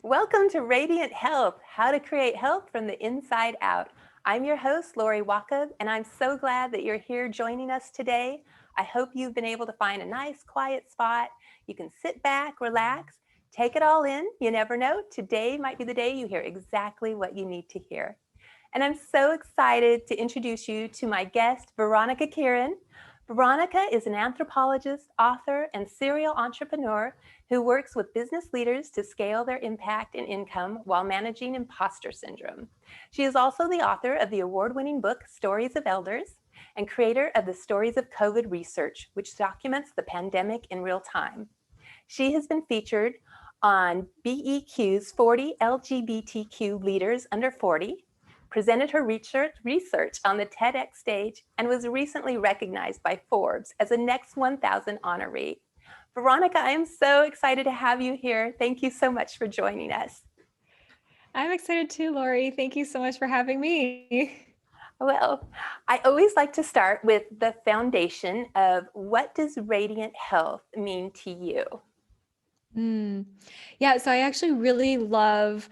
Welcome to Radiant Health, how to create health from the inside out. I'm your host, Lori Waka, and I'm so glad that you're here joining us today. I hope you've been able to find a nice quiet spot. You can sit back, relax, take it all in. You never know, today might be the day you hear exactly what you need to hear. And I'm so excited to introduce you to my guest, VeronicaKirin. Veronica is an anthropologist, author, and serial entrepreneur who works with business leaders to scale their impact and income while managing imposter syndrome. She is also the author of the award-winning book, Stories of Elders, and creator of the Stories of COVID research, which documents the pandemic in real time. She has been featured on BEQ's 40 LGBTQ Leaders Under 40, presented her research on the TEDx stage, and was recently recognized by Forbes as a Next 1000 honoree. Veronica, I am so excited to have you here. Thank you so much for joining us. I'm excited too, Lori. Thank you so much for having me. Well, I always like to start with the foundation of what does radiant health mean to you? Yeah, so I actually really love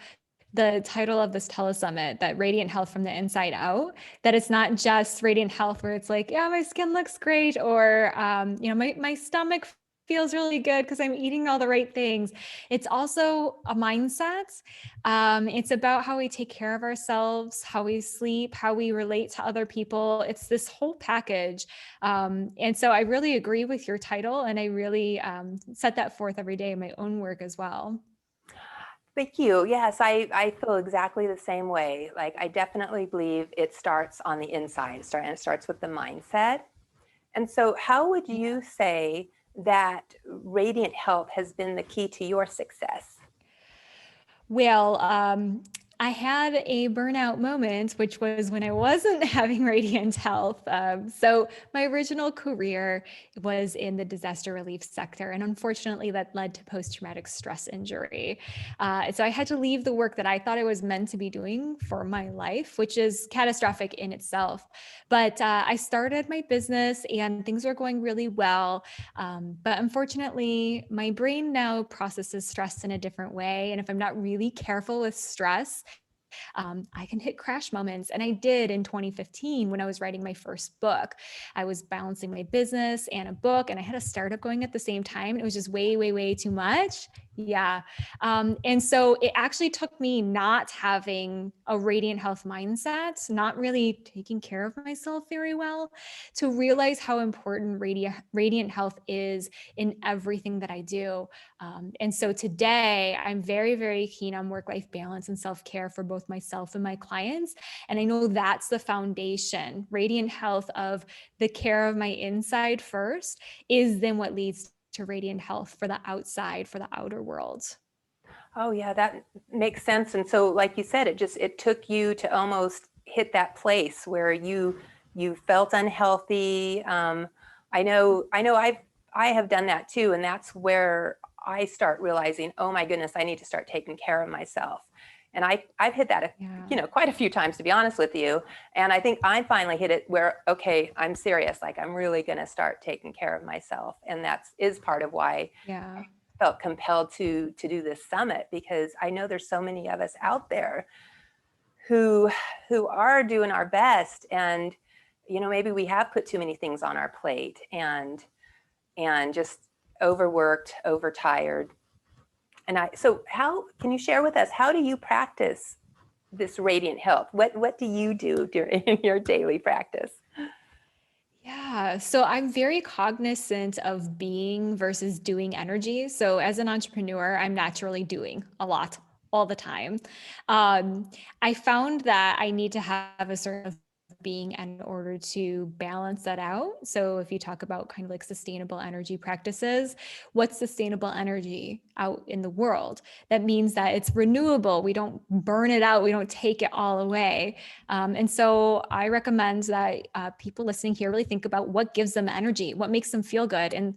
the title of this telesummit, that Radiant Health from the Inside Out, that it's not just Radiant Health where it's like, yeah, my skin looks great, or, my stomach feels really good because I'm eating all the right things. It's also a mindset. It's about how we take care of ourselves, how we sleep, how we relate to other people. It's this whole package. And so I really agree with your title, and I really set that forth every day in my own work as well. Thank you. Yes, I feel exactly the same way. Like, I definitely believe it starts on the inside, and it starts with the mindset. And so, how would you say that radiant health has been the key to your success? Well, I had a burnout moment, which was when I wasn't having radiant health. So my original career was in the disaster relief sector, and unfortunately, that led to post-traumatic stress injury. So I had to leave the work that I thought I was meant to be doing for my life, which is catastrophic in itself. But I started my business, and things were going really well. But unfortunately, my brain now processes stress in a different way. And if I'm not really careful with stress, I can hit crash moments. And I did in 2015 when I was writing my first book. I was balancing my business and a book, and I had a startup going at the same time. It was just way, way, way too much. Yeah. And so it actually took me not having a radiant health mindset, not really taking care of myself very well, to realize how important radiant health is in everything that I do. And so today I'm very, very keen on work-life balance and self-care for both myself and my clients. And I know that's the foundation. Radiant health of the care of my inside first is then what leads to radiant health for the outside, for the outer world. Oh yeah, that makes sense. And so, like you said, it took you to almost hit that place where you felt unhealthy. I have done that too, and that's where I start realizing, oh my goodness, I need to start taking care of myself. And I've hit that, Yeah. quite a few times, to be honest with you. And I think I finally hit it where, okay, I'm serious. Like, I'm really going to start taking care of myself, and is part of why Yeah. felt compelled to do this summit, because I know there's so many of us out there who are doing our best, and maybe we have put too many things on our plate, and just overworked, overtired. So how can you share with us, how do you practice this radiant health? What do you do during your daily practice? Yeah. So I'm very cognizant of being versus doing energy. So as an entrepreneur, I'm naturally doing a lot all the time. Um, I found that I need to have a certain of being in order to balance that out. So if you talk about kind of like sustainable energy practices, what's sustainable energy out in the world? That means that it's renewable. We don't burn it out. We don't take it all away. And so I recommend that people listening here really think about what gives them energy, what makes them feel good. And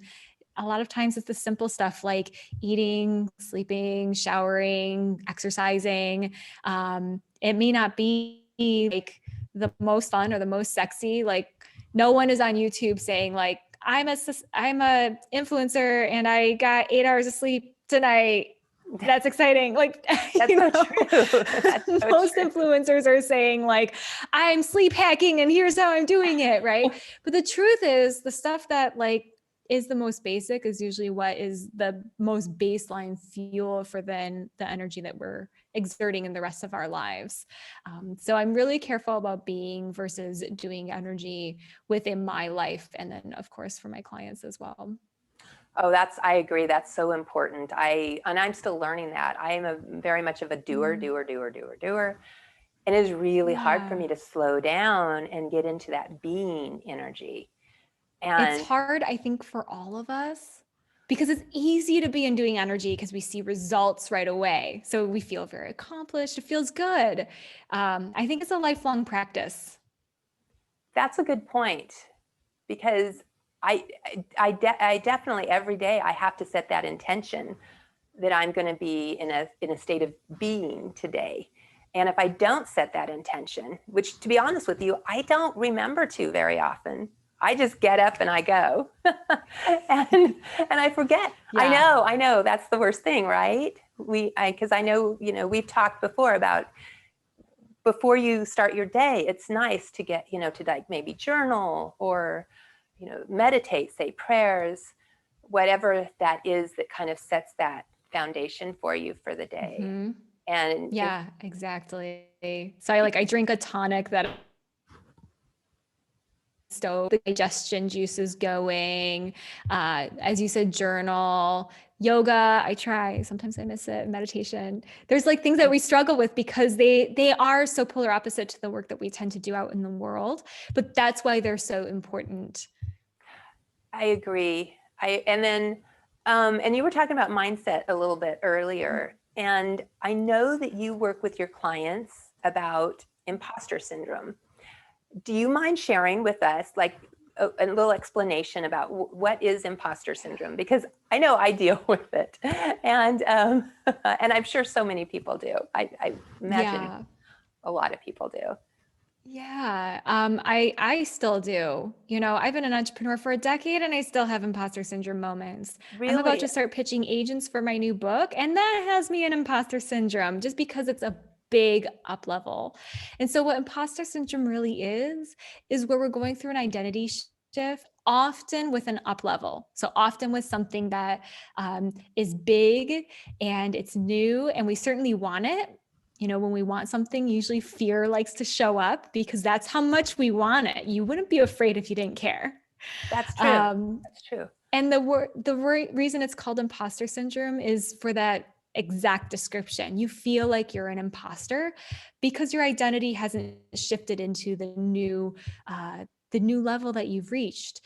a lot of times it's the simple stuff like eating, sleeping, showering, exercising. It may not be like the most fun or the most sexy. Like, no one is on YouTube saying like, I'm a influencer and I got 8 hours of sleep tonight. That's exciting. Like, That's so true. That's so most true. influencers are saying like, I'm sleep hacking and here's how I'm doing it. Right. But the truth is the stuff that like is the most basic is usually what is the most baseline fuel for then the energy that we're exerting in the rest of our lives. So I'm really careful about being versus doing energy within my life. And then of course for my clients as well. Oh, I agree. That's so important. And I'm still learning that. I am very much of a doer, Mm. doer, doer, doer, doer. And it is really hard for Yeah. me to slow down and get into that being energy. It's And hard, I think, for all of us because it's easy to be in doing energy because we see results right away. So we feel very accomplished. It feels good. I think it's a lifelong practice. that's a good point because I definitely every day I have to set that intention that I'm going to be in a state of being today. And if I don't set that intention, which to be honest with you, I don't remember to very often. I just get up and I go. and I forget. Yeah. I know that's the worst thing, right? Because I know, we've talked before about before you start your day, it's nice to get, to like maybe journal or, meditate, say prayers, whatever that is that kind of sets that foundation for you for the day. Mm-hmm. And Yeah, exactly. So I drink a tonic that stove, the digestion juices going. As you said, journal, yoga. I try. Sometimes I miss it. Meditation. There's like things that we struggle with because they are so polar opposite to the work that we tend to do out in the world. But that's why they're so important. I agree. And you were talking about mindset a little bit earlier, and I know that you work with your clients about imposter syndrome. Do you mind sharing with us like a little explanation about what is imposter syndrome? Because I know I deal with it, and and I'm sure so many people do. I imagine Yeah. a lot of people do. Yeah, I still do. I've been an entrepreneur for a decade and I still have imposter syndrome moments. I'm about Really? to start pitching agents for my new book, and that has me in imposter syndrome just because it's a big up level. And so what imposter syndrome really is where we're going through an identity shift, often with an up level. So often with something that is big and it's new, and we certainly want it. When we want something, usually fear likes to show up because that's how much we want it. You wouldn't be afraid if you didn't care. That's true. Um, That's true. and reason it's called imposter syndrome is for that exact description. You feel like you're an imposter because your identity hasn't shifted into the new level that you've reached.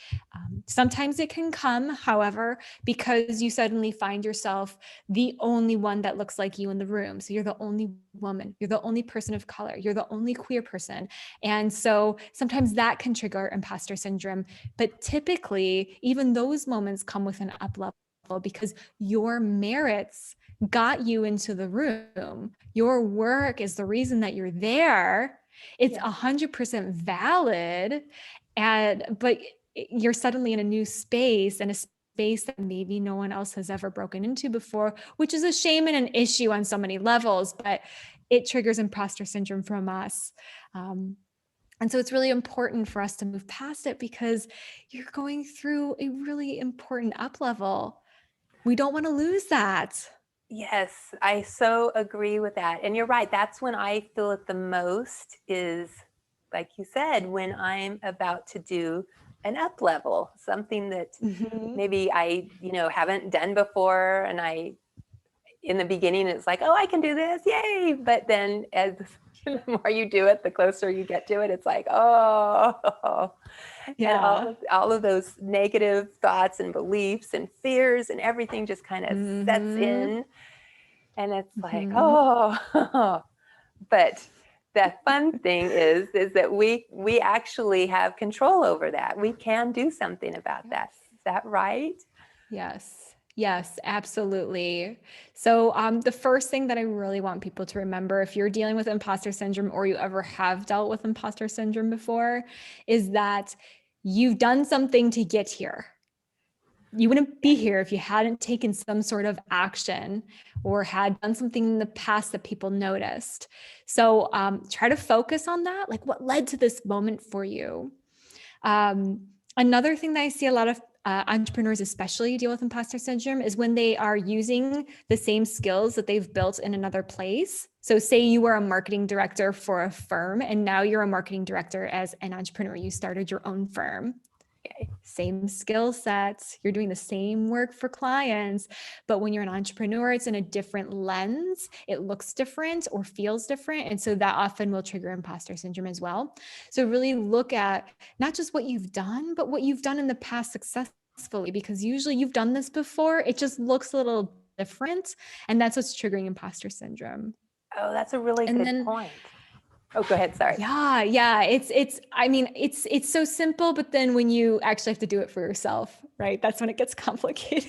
Sometimes it can come, however, because you suddenly find yourself the only one that looks like you in the room. So you're the only woman, you're the only person of color, you're the only queer person. And so sometimes that can trigger imposter syndrome. But typically, even those moments come with an up level because your merits got you into the room. Your work is the reason that you're there. It's 100% valid. But you're suddenly in a new space, and a space that maybe no one else has ever broken into before, which is a shame and an issue on so many levels, but it triggers imposter syndrome from us. And so it's really important for us to move past it because you're going through a really important up level. We don't want to lose that. Yes, I so agree with that. And you're right. That's when I feel it the most is, like you said, when I'm about to do an up level, something that Mm-hmm. maybe I, haven't done before. And in the beginning, it's like, oh, I can do this. Yay. But then as the more you do it, the closer you get to it, it's like, oh, and Yeah. all of those negative thoughts and beliefs and fears and everything just kind of sets Mm-hmm. in. And it's like, Mm-hmm. oh, but the fun thing is that we actually have control over that. We can do something about that. Is that right? Yes. Yes, absolutely. So, the first thing that I really want people to remember if you're dealing with imposter syndrome or you ever have dealt with imposter syndrome before is that you've done something to get here. you wouldn't be here if you hadn't taken some sort of action or had done something in the past that people noticed. So try to focus on that. Like, what led to this moment for you? Another thing that I see a lot of entrepreneurs especially deal with imposter syndrome is when they are using the same skills that they've built in another place. So say you were a marketing director for a firm and now you're a marketing director as an entrepreneur. You started your own firm. Okay. Same skill sets, you're doing the same work for clients, but when you're an entrepreneur, it's in a different lens. It looks different or feels different. And so that often will trigger imposter syndrome as well. So really look at not just what you've done, but what you've done in the past successfully, because usually you've done this before. It just looks a little different. And that's what's triggering imposter syndrome. Oh, that's a really And good then, point. Oh, go ahead. Sorry. yeah. It's so simple, but then when you actually have to do it for yourself, right? That's when it gets complicated.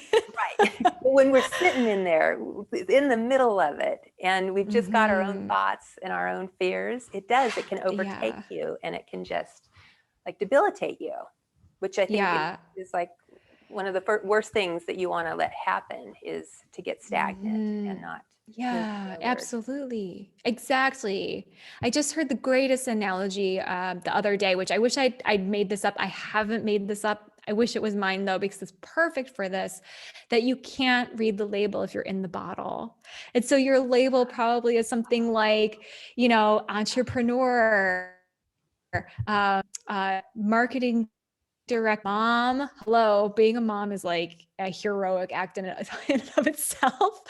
Right. When we're sitting in there in the middle of it and we've just got our own thoughts and our own fears, it can overtake you and it can just like debilitate you, which I think is like one of the worst things that you want to let happen is to get stagnant and not. Yeah, absolutely. Exactly. I just heard the greatest analogy the other day, which I wish I'd made this up. I haven't made this up. I wish it was mine though, because it's perfect for this, that you can't read the label if you're in the bottle. And so your label probably is something like, entrepreneur, marketing direct mom. Hello, being a mom is like a heroic act in and of itself.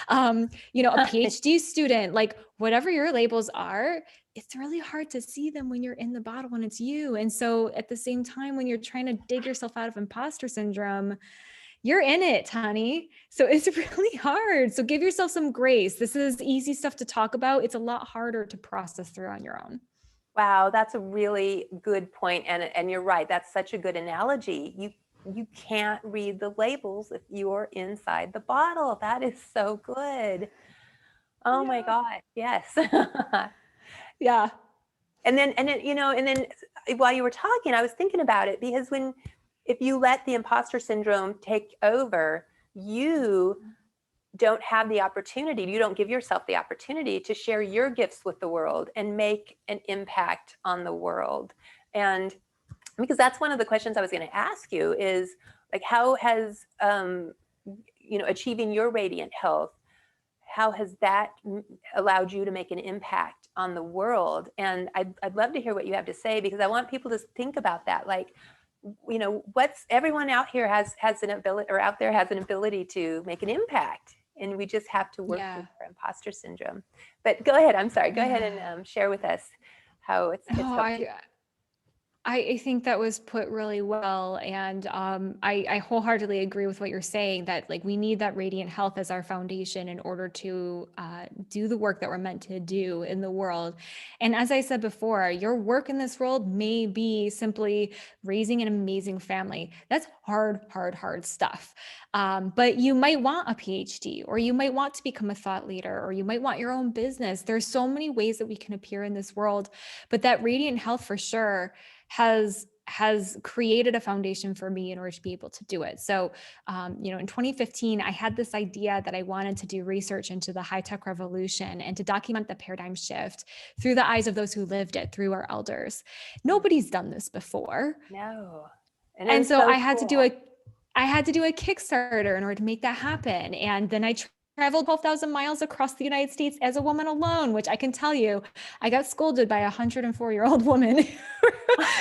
A PhD student, like whatever your labels are, it's really hard to see them when you're in the bottle when it's you. And so at the same time, when you're trying to dig yourself out of imposter syndrome, you're in it, honey. So it's really hard. So give yourself some grace. This is easy stuff to talk about. It's a lot harder to process through on your own. Wow, that's a really good point. And you're right. That's such a good analogy. You can't read the labels if you're inside the bottle. That is so good. Oh my God. Yes. Yeah. And then while you were talking, I was thinking about it because if you let the imposter syndrome take over, you don't have the opportunity, you don't give yourself the opportunity to share your gifts with the world and make an impact on the world. And because that's one of the questions I was going to ask you is like, how has, achieving your radiant health, how has that allowed you to make an impact on the world? And I'd love to hear what you have to say, because I want people to think about that. Like, what's everyone out here has an ability, or out there has an ability to make an impact. And we just have to work through our imposter syndrome. But go ahead. I'm sorry. Go ahead and share with us how it's helped you. I think that was put really well. And I wholeheartedly agree with what you're saying, that like we need that radiant health as our foundation in order to do the work that we're meant to do in the world. And as I said before, your work in this world may be simply raising an amazing family. That's hard stuff. But you might want a PhD, or you might want to become a thought leader, or you might want your own business. There's so many ways that we can appear in this world, but that radiant health for sure has created a foundation for me in order to be able to do it. So, in 2015, I had this idea that I wanted to do research into the high-tech revolution and to document the paradigm shift through the eyes of those who lived it, through our elders. Nobody's done this before. No. And so I had to do a Kickstarter in order to make that happen. And then I traveled 12,000 miles across the United States as a woman alone, which I can tell you, I got scolded by a 104-year-old woman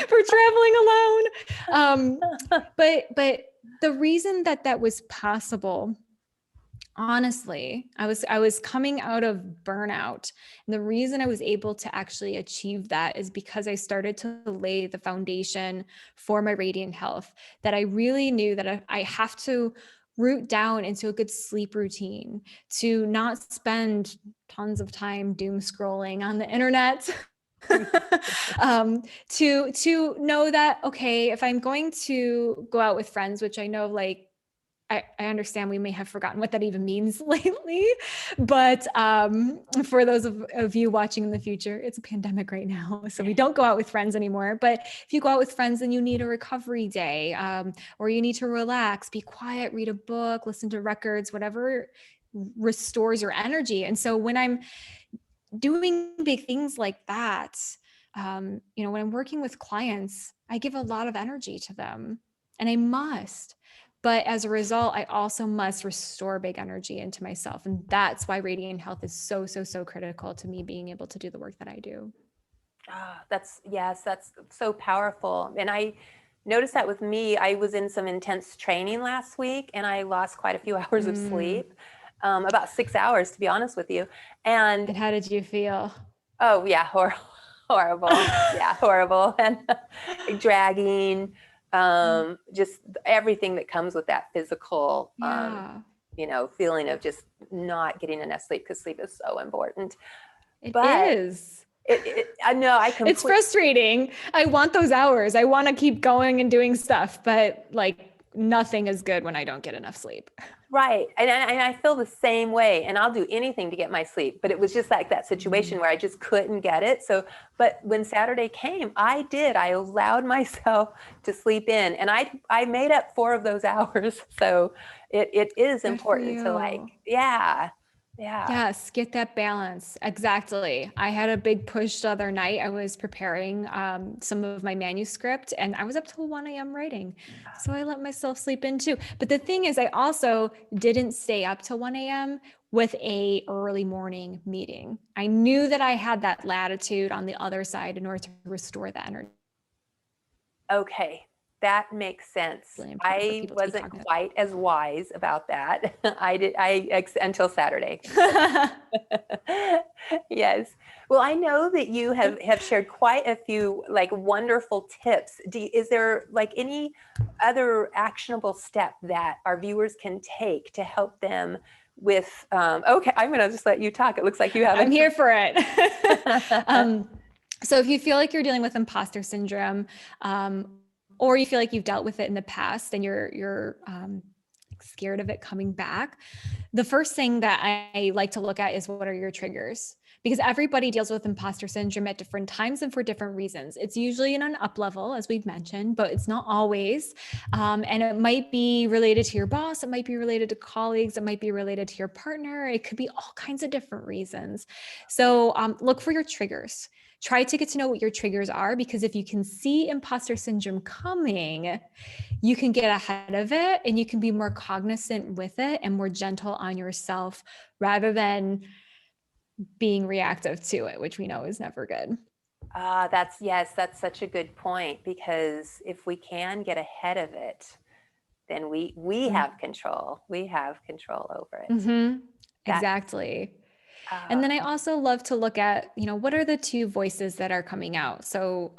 for traveling alone. But the reason that was possible, honestly, I was coming out of burnout. And the reason I was able to actually achieve that is because I started to lay the foundation for my radiant health, that I really knew that I have to root down into a good sleep routine, to not spend tons of time doom scrolling on the internet. To know that, okay, if I'm going to go out with friends, which I know like I understand we may have forgotten what that even means lately, but for those of you watching in the future, it's a pandemic right now, so we don't go out with friends anymore. But if you go out with friends and you need a recovery day, or you need to relax, be quiet, read a book, listen to records, whatever restores your energy. And so when I'm doing big things like that, when I'm working with clients, I give a lot of energy to them, and I must. But as a result, I also must restore big energy into myself. And that's why Radiant Health is so, so, so critical to me being able to do the work that I do. That's so powerful. And I noticed that with me. I was in some intense training last week and I lost quite a few hours of sleep, about 6 hours, to be honest with you. And how did you feel? Oh yeah, horrible. Yeah, horrible. And dragging, just everything that comes with that physical, Yeah, feeling of just not getting enough sleep, because sleep is so important. it But is. I know It's frustrating. I want those hours. I want to keep going and doing stuff, but like nothing is good when I don't get enough sleep. Right. And I feel the same way, and I'll do anything to get my sleep, but it was just like that situation where I just couldn't get it. So, but when Saturday came, I allowed myself to sleep in, and I made up 4 of those hours. So it is Good for important to you. yeah. Yes, get that balance. Exactly. I had a big push the other night. I was preparing some of my manuscript and I was up till 1 a.m. writing. So I let myself sleep in too. But the thing is, I also didn't stay up till 1 a.m. with a early morning meeting. I knew that I had that latitude on the other side in order to restore the energy. Okay. That makes sense. Really important for I people to be wasn't cognizant. quite as wise about that. Until Saturday. Yes. Well, I know that you have shared quite a few like wonderful tips. Is there like any other actionable step that our viewers can take to help them with, okay, I'm going to just let you talk. It looks like you have I'm here for it. So if you feel like you're dealing with imposter syndrome, or you feel like you've dealt with it in the past and you're scared of it coming back, the first thing that I like to look at is what are your triggers? Because everybody deals with imposter syndrome at different times and for different reasons. It's usually in an up level, as we've mentioned, but it's not always. And it might be related to your boss. It might be related to colleagues. It might be related to your partner. It could be all kinds of different reasons. So look for your triggers. Try to get to know what your triggers are, because if you can see imposter syndrome coming, you can get ahead of it and you can be more cognizant with it and more gentle on yourself rather than being reactive to it, which we know is never good. That's such a good point, because if we can get ahead of it, then we have control. We have control over it. Mm-hmm. That's Exactly. And then I also love to look at, what are the 2 voices that are coming out? So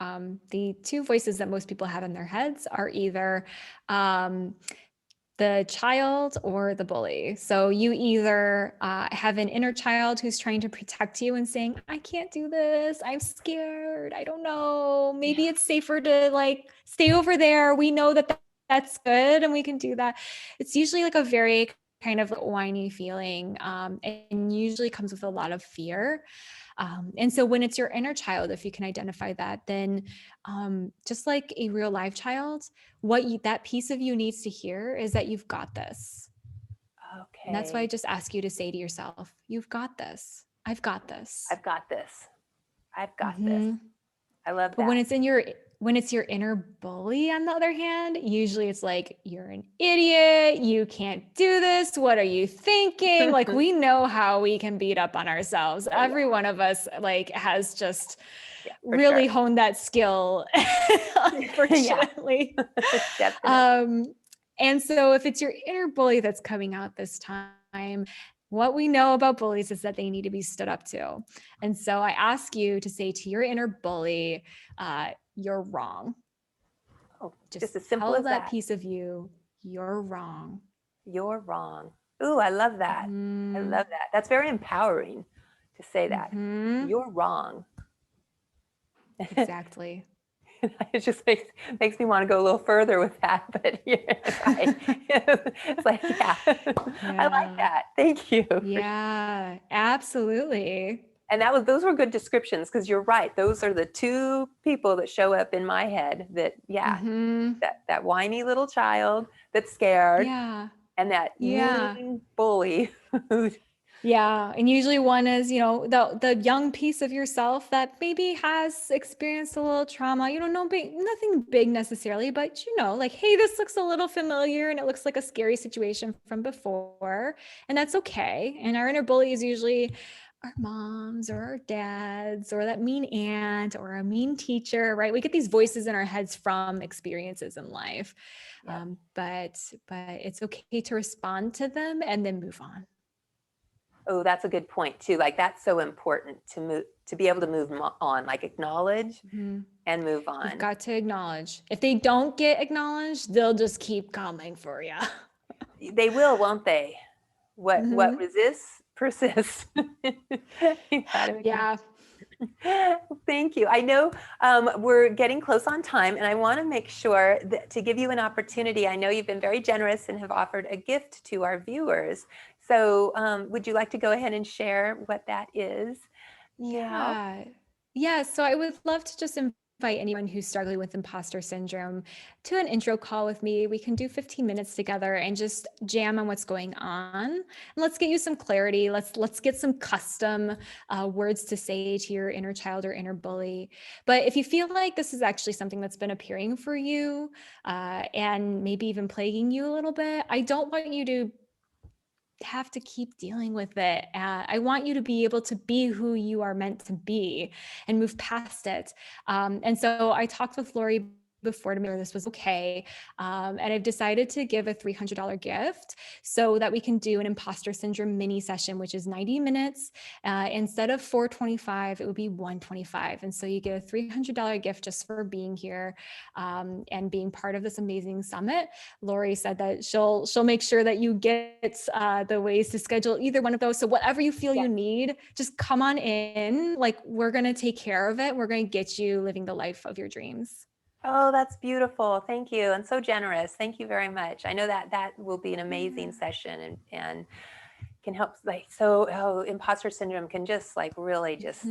the 2 voices that most people have in their heads are either the child or the bully. So you either have an inner child who's trying to protect you and saying, I can't do this. I'm scared. I don't know. Maybe it's safer to like stay over there. We know that that's good and we can do that. It's usually like a very kind of like whiny feeling, and usually comes with a lot of fear. And so when it's your inner child, if you can identify that, then just like a real live child, that piece of you needs to hear is that you've got this. okay. And that's why I just ask you to say to yourself, you've got this. I've got this. I've got this. I've got this. Mm-hmm. I love But that. when it's your inner bully, on the other hand, usually it's like, you're an idiot. You can't do this. What are you thinking? Like, we know how we can beat up on ourselves. Every one of us like has just really honed that skill, unfortunately. Definitely. And so if it's your inner bully that's coming out this time, what we know about bullies is that they need to be stood up to. And so I ask you to say to your inner bully, you're wrong. Oh, just as simple tell as that that. piece of you, you're wrong. You're wrong. Ooh, I love that. I love that. That's very empowering to say that. You're wrong. Exactly. It just makes me want to go a little further with that, but you're right. It's like, yeah, I like Yeah. that. Thank you. Yeah, absolutely. And those were good descriptions, because you're right. Those are the two people that show up in my head that, yeah, Mm-hmm. that whiny little child that's scared, Yeah. and that Yeah. mean bully who, Yeah, and usually one is, the young piece of yourself that maybe has experienced a little trauma, no big, nothing big necessarily, but like, hey, this looks a little familiar and it looks like a scary situation from before, and that's okay. And our inner bully is usually our moms or our dads or that mean aunt or a mean teacher, right? We get these voices in our heads from experiences in life. yep. But it's okay to respond to them and then move on. Oh, that's a good point too. Like, that's so important to be able to move on, like acknowledge Mhm. and move You've on. got to acknowledge. If they don't get acknowledged, they'll just keep coming for you. They will, won't they? What Hmm. resists persists. You gotta acknowledge. Yeah. Thank you. I know we're getting close on time, and I want to make sure that to give you an opportunity. I know you've been very generous and have offered a gift to our viewers. So would you like to go ahead and share what that is now? Yeah. Yeah. So I would love to just invite anyone who's struggling with imposter syndrome to an intro call with me. We can do 15 minutes together and just jam on what's going on. And let's get you some clarity. Let's get some custom words to say to your inner child or inner bully. But if you feel like this is actually something that's been appearing for you and maybe even plaguing you a little bit, I don't want you to have to keep dealing with it. I want you to be able to be who you are meant to be and move past it. And so I talked with Lori before to make sure this was okay. And I've decided to give a $300 gift so that we can do an imposter syndrome mini session, which is 90 minutes. Instead of $425, it would be $125. And so you get a $300 gift just for being here and being part of this amazing summit. Lori said that she'll make sure that you get the ways to schedule either one of those. So whatever you feel Yeah. you need, just come on in. Like, we're going to take care of it. We're going to get you living the life of your dreams. Oh, that's beautiful. Thank you. And so generous. Thank you very much. I know that will be an amazing session, and can help, like, imposter syndrome can just like really just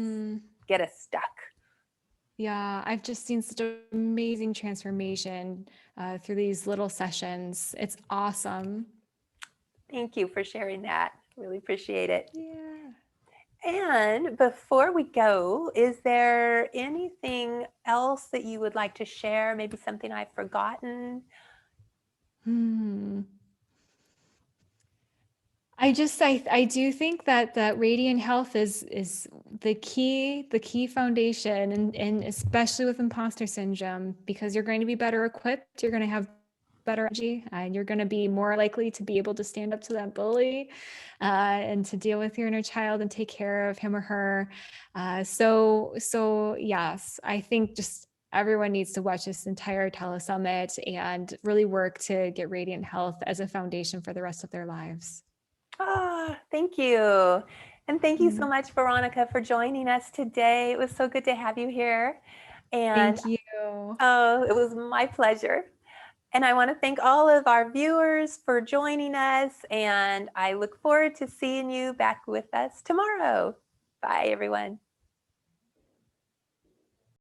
get us stuck. Yeah, I've just seen such an amazing transformation through these little sessions. It's awesome. Thank you for sharing that. Really appreciate it. Yeah. And before we go, is there anything else that you would like to share? Maybe something I've forgotten? Hmm. I do think that Radiant Health is the key foundation, and especially with imposter syndrome, because you're going to be better equipped, you're going to have better energy, and you're going to be more likely to be able to stand up to that bully and to deal with your inner child and take care of him or her. So yes, I think just everyone needs to watch this entire telesummit and really work to get Radiant Health as a foundation for the rest of their lives. Thank you. And thank you so Mm. much, Veronica, for joining us today. It was so good to have you here. And Thank you. oh, it was my pleasure. And I want to thank all of our viewers for joining us. And I look forward to seeing you back with us tomorrow. Bye, everyone.